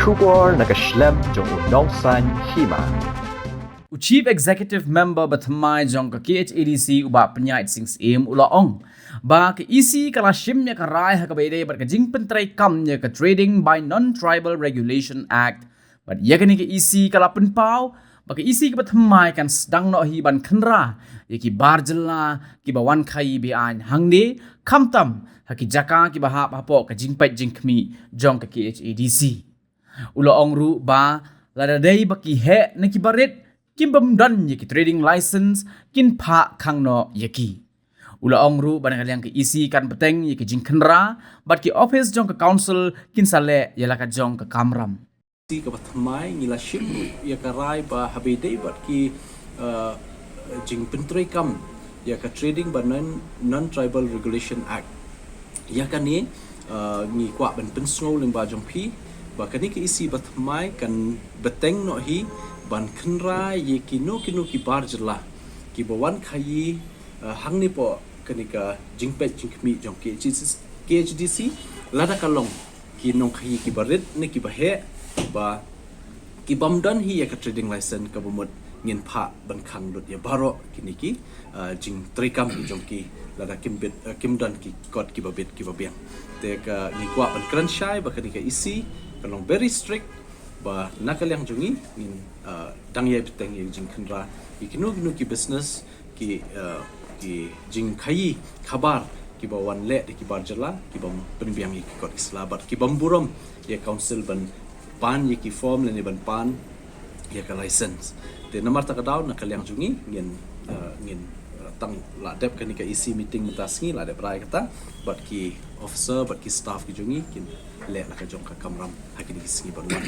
Shugor nakaslem jong unongsan Hima. Chief Executive Member ba Thymmai jong ka KHADC uba penyait sings im ulaong ba ka isi kala shim ya ka rai ha ka bede ba ka jing pentrai kam ya ka Trading by Non-Tribal Regulation Act ba ya ka ni ka isi kala penpau ba ka isi ka ba Thymmai kan sedang no hi ban khenra ya ki barjela ki ba wan khai bi an hangde kamtam ha ki jaka ki ba ha po ka jing pet jing khmi jong ka KHADC ulaong ru ba lada dei ba ki he na ki baret Kim bamdan yaki trading license kin Phah Khang no yaki. Ula ongru banang yang ke isi kan peteng yaki jingkenra bat ki office jong ke council kin sale yala ka jong ke kamram. Si ka Thymmai ngila shimru ya ka rai ba habide bat ki jing pentrei kam ya ka Trading by Non-Tribal Regulation Act. Ya ka ni ngi kwa ban pensngol ling ba jong pi ba kani ke isi ba Thymmai kan beteng no hi ban khenra ye kino ki barjla ki bawan khayi hangni po kanika jingpet jingkmi jong KHDC lada kalong ki nong khayi ki barit ne ki bahe ba ki bamdan hi ya ka trading license ka bumut ngin Phah ban khang lut ya baro kini ki jing trikam ki jong ki lada kimdan ki kot ki babet ki babiang te ka ni kwa ban kranshai ba kanika isi kalong very strict ba nakalyang jungi in dangyay beteng yung jing khenra ikinu ki business ki jing khayi khabar ki ba wan le ki barjala ki bam penbiang ki kot islabat ki bam buram ye council ban pan ye ki form le ban pan ye ka license te namar ta kadaw nakalyang jungi ngin tang la dep kan ka isi meeting mutasngi la dep rai kata bat ki officer bat ki staff ki jungi kin le la ka jong ka kamram hakini ki singi baruan